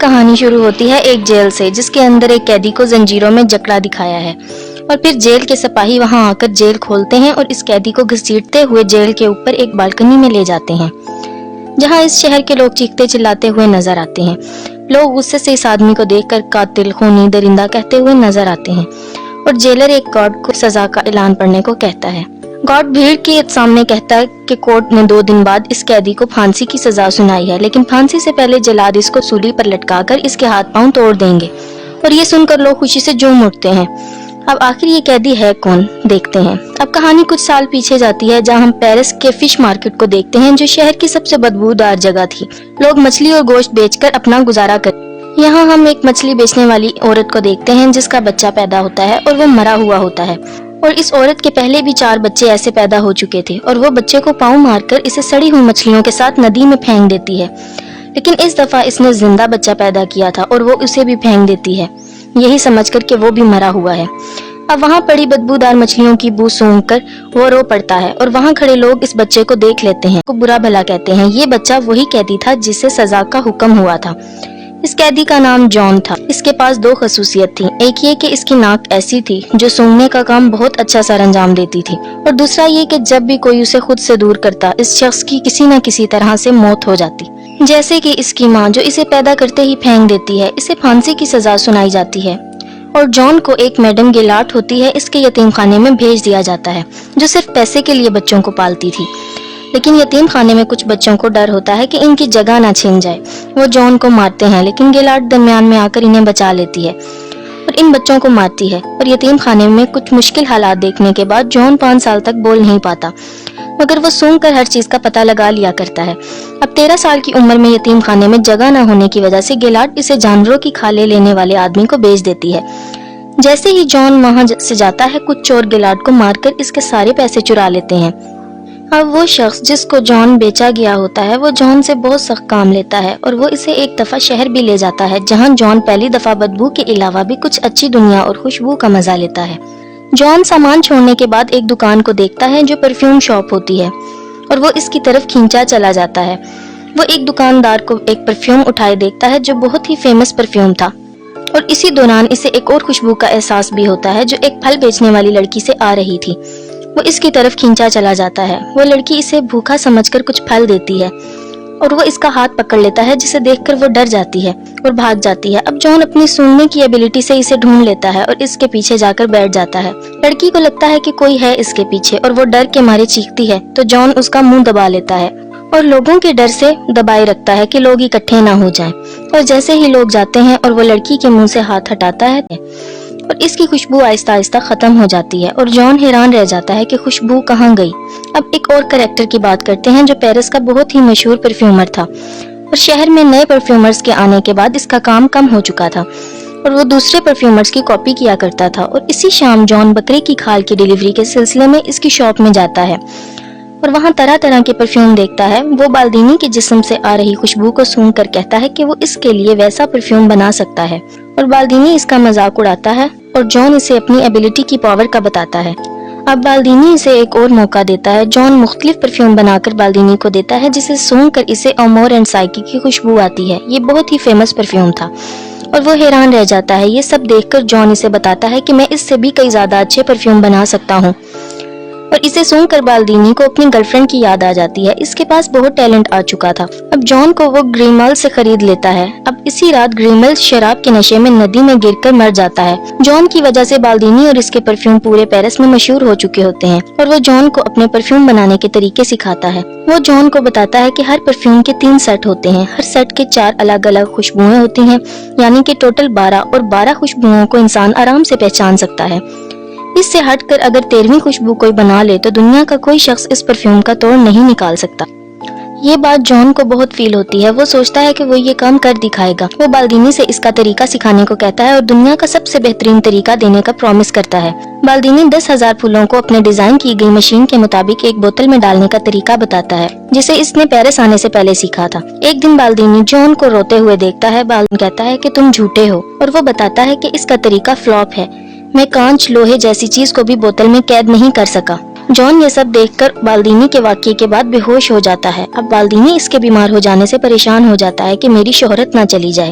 کہانی شروع ہوتی ہے ایک جیل سے، جس کے اندر ایک قیدی کو زنجیروں میں جکڑا دکھایا ہے، اور پھر جیل کے سپاہی وہاں آ کر جیل کھولتے ہیں اور اس قیدی کو گھسیٹتے ہوئے جیل کے اوپر ایک بالکنی میں لے جاتے ہیں، جہاں اس شہر کے لوگ چیختے چلاتے ہوئے نظر آتے ہیں۔ لوگ غصے سے اس آدمی کو دیکھ کر قاتل، خونی، درندہ کہتے ہوئے نظر آتے ہیں، اور جیلر ایک گارڈ کو سزا کا اعلان پڑھنے کو کہتا ہے۔ گارڈ بھیڑ کے سامنے کہتا ہے کہ کورٹ نے 2 دن بعد اس قیدی کو پھانسی کی سزا سنائی ہے، لیکن پھانسی سے پہلے جلاد اس کو سولی پر لٹکا کر اس کے ہاتھ پاؤں توڑ دیں گے، اور یہ سن کر لوگ خوشی سے جھوم اٹھتے ہیں۔ اب آخر یہ قیدی ہے کون، دیکھتے ہیں۔ اب کہانی کچھ سال پیچھے جاتی ہے، جہاں ہم پیرس کے فش مارکیٹ کو دیکھتے ہیں، جو شہر کی سب سے بدبودار جگہ تھی۔ لوگ مچھلی اور گوشت بیچ کر اپنا گزارا کرتے۔ یہاں ہم ایک مچھلی بیچنے والی عورت کو دیکھتے ہیں، جس کا بچہ پیدا ہوتا ہے اور وہ مرا ہوا ہوتا ہے، اور اس عورت کے پہلے بھی 4 بچے ایسے پیدا ہو چکے تھے، اور وہ بچے کو پاؤں مار کر اسے سڑی ہوئی مچھلیوں کے ساتھ ندی میں پھینک دیتی ہے، لیکن اس دفعہ اس نے زندہ بچہ پیدا کیا تھا اور وہ اسے بھی پھینک دیتی ہے، یہی سمجھ کر کہ وہ بھی مرا ہوا ہے۔ اب وہاں پڑی بدبودار مچھلیوں کی بو سونگھ کر وہ رو پڑتا ہے، اور وہاں کھڑے لوگ اس بچے کو دیکھ لیتے ہیں، کو برا بھلا کہتے ہیں۔ یہ بچہ وہی قیدی تھا جسے سزا کا حکم ہوا تھا۔ اس قیدی کا نام جان تھا۔ اس کے پاس 2 خصوصیت تھی، ایک یہ کہ اس کی ناک ایسی تھی جو سونگنے کا کام بہت اچھا سر انجام دیتی تھی، اور دوسرا یہ کہ جب بھی کوئی اسے خود سے دور کرتا، اس شخص کی کسی نہ کسی طرح سے موت ہو جاتی، جیسے کہ اس کی ماں جو اسے پیدا کرتے ہی پھینک دیتی ہے۔ اسے پھانسی کی سزا سنائی جاتی ہے، اور جان کو ایک میڈم گیلاٹ ہوتی ہے، اس کے یتیم خانے میں بھیج دیا جاتا ہے، جو صرف پیسے کے لیے بچوں کو پالتی تھی۔ لیکن یتیم خانے میں کچھ بچوں کو ڈر ہوتا ہے کہ ان کی جگہ نہ چھن جائے۔ وہ جان کو مارتے ہیں، لیکن گیلاٹ درمیان میں آ کر انہیں بچا لیتی ہے اور ان بچوں کو مارتی ہے، اور یتیم خانے میں کچھ مشکل حالات دیکھنے کے بعد جان 5 سال تک بول نہیں پاتا، مگر وہ سونگ کر ہر چیز کا پتہ لگا لیا کرتا ہے۔ اب 13 سال کی عمر میں یتیم خانے میں جگہ نہ ہونے کی وجہ سے گیلاٹ اسے جانوروں کی کھالیں لینے والے آدمی کو بیچ دیتی ہے۔ جیسے ہی جان وہاں سے جاتا ہے، کچھ چور گیلاٹ کو مار کر اس کے سارے پیسے چرا لیتے ہیں۔ اب وہ شخص جس کو جان بیچا گیا ہوتا ہے، وہ جان سے بہت سخت کام لیتا ہے، اور وہ اسے ایک دفعہ شہر بھی لے جاتا ہے، جہاں جان پہلی دفعہ بدبو کے علاوہ بھی کچھ اچھی دنیا اور خوشبو کا مزہ لیتا ہے۔ جان سامان چھوڑنے کے بعد ایک دکان کو دیکھتا ہے جو پرفیوم شاپ ہوتی ہے، اور وہ اس کی طرف کھینچا چلا جاتا ہے۔ وہ ایک دکاندار کو ایک پرفیوم اٹھائے دیکھتا ہے جو بہت ہی فیمس پرفیوم تھا، اور اسی دوران اسے ایک اور خوشبو کا احساس بھی ہوتا ہے جو ایک پھل بیچنے والی لڑکی سے آ رہی تھی۔ وہ اس کی طرف کھینچا چلا جاتا ہے۔ وہ لڑکی اسے بھوکا سمجھ کر کچھ پھل دیتی ہے، اور وہ اس کا ہاتھ پکڑ لیتا ہے، جسے دیکھ کر وہ ڈر جاتی ہے اور بھاگ جاتی ہے۔ اب جان اپنی سونگنے کی ایبلٹی سے اسے ڈھونڈ لیتا ہے اور اس کے پیچھے جا کر بیٹھ جاتا ہے۔ لڑکی کو لگتا ہے کہ کوئی ہے اس کے پیچھے، اور وہ ڈر کے مارے چیختی ہے تو جان اس کا منہ دبا لیتا ہے، اور لوگوں کے ڈر سے دبائے رکھتا ہے کہ لوگ اکٹھے نہ ہو جائیں، اور جیسے ہی لوگ جاتے ہیں اور وہ لڑکی کے منہ سے ہاتھ ہٹاتا ہے اور اس کی خوشبو آہستہ آہستہ ختم ہو جاتی ہے، اور جان حیران رہ جاتا ہے کہ خوشبو کہاں گئی۔ اب ایک اور کریکٹر کی بات کرتے ہیں جو پیرس کا بہت ہی مشہور پرفیومر تھا، اور شہر میں نئے پرفیومرز کے آنے کے بعد اس کا کام کم ہو چکا تھا، اور وہ دوسرے پرفیومرز کی کاپی کیا کرتا تھا۔ اور اسی شام جان بکرے کی کھال کی ڈیلیوری کے سلسلے میں اس کی شاپ میں جاتا ہے، اور وہاں طرح طرح کے پرفیوم دیکھتا ہے۔ وہ بالدینی کے جسم سے آ رہی خوشبو کو سونگھ کر کہتا ہے کہ وہ اس کے لیے ویسا پرفیوم بنا سکتا ہے، اور بالدینی اس کا مذاق اڑاتا ہے، اور جان اسے اپنی ایبلٹی کی پاور کا بتاتا ہے۔ اب بالدینی اسے ایک اور موقع دیتا ہے۔ جان مختلف پرفیوم بنا کر بالدینی کو دیتا ہے، جسے سونگھ کر اسے امور اینڈ سائکی کی خوشبو آتی ہے۔ یہ بہت ہی فیمس پرفیوم تھا، اور وہ حیران رہ جاتا ہے۔ یہ سب دیکھ کر جان اسے بتاتا ہے کہ میں اس سے بھی کئی زیادہ اچھے پرفیوم بنا سکتا ہوں، اور اسے سونگھ کر بالدینی کو اپنی گرل فرینڈ کی یاد آ جاتی ہے۔ اس کے پاس بہت ٹیلنٹ آ چکا تھا۔ اب جان کو وہ گریمل سے خرید لیتا ہے۔ اب اسی رات گریمل شراب کے نشے میں ندی میں گر کر مر جاتا ہے۔ جان کی وجہ سے بالدینی اور اس کے پرفیوم پورے پیرس میں مشہور ہو چکے ہوتے ہیں، اور وہ جان کو اپنے پرفیوم بنانے کے طریقے سکھاتا ہے۔ وہ جان کو بتاتا ہے کہ ہر پرفیوم کے 3 سیٹ ہوتے ہیں، ہر سیٹ کے 4 الگ الگ خوشبوئیں ہوتی ہیں، یعنی کہ ٹوٹل 12، اور 12 خوشبوؤں کو انسان آرام سے پہچان سکتا ہے۔ اس سے ہٹ کر اگر 13ویں خوشبو کوئی بنا لے تو دنیا کا کوئی شخص اس پرفیوم کا توڑ نہیں نکال سکتا۔ یہ بات جان کو بہت فیل ہوتی ہے۔ وہ سوچتا ہے کہ وہ یہ کام کر دکھائے گا۔ وہ بالدینی سے اس کا طریقہ سکھانے کو کہتا ہے اور دنیا کا سب سے بہترین طریقہ دینے کا پرومس کرتا ہے۔ بالدینی 10,000 پھولوں کو اپنے ڈیزائن کی گئی مشین کے مطابق ایک بوتل میں ڈالنے کا طریقہ بتاتا ہے، جسے اس نے پیرس آنے سے پہلے سیکھا تھا۔ ایک دن بالدینی جان کو روتے ہوئے دیکھتا ہے۔ بالدینی کہتا ہے کہ تم جھوٹے ہو، اور وہ بتاتا ہے کہ اس کا طریقہ فلاپ ہے۔ میں کانچ، لوہے جیسی چیز کو بھی بوتل میں قید نہیں کر سکا۔ جان یہ سب دیکھ کر بالدینی کے واقعے کے بعد بے ہوش ہو جاتا ہے۔ اب بالدینی اس کے بیمار ہو جانے سے پریشان ہو جاتا ہے کہ میری شہرت نہ چلی جائے۔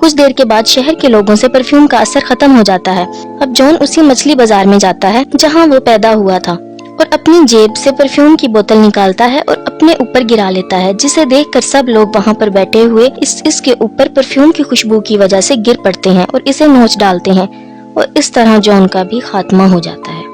کچھ دیر کے بعد شہر کے لوگوں سے پرفیوم کا اثر ختم ہو جاتا ہے۔ اب جان اسی مچھلی بازار میں جاتا ہے جہاں وہ پیدا ہوا تھا اور اپنی جیب سے پرفیوم کی بوتل نکالتا ہے اور اپنے اوپر گرا لیتا ہے، جسے دیکھ کر سب لوگ وہاں پر بیٹھے ہوئے اس کے اوپر پرفیوم کی خوشبو کی وجہ سے گر پڑتے ہیں اور اسے نوچ ڈالتے ہیں، اور اس طرح جان کا بھی خاتمہ ہو جاتا ہے۔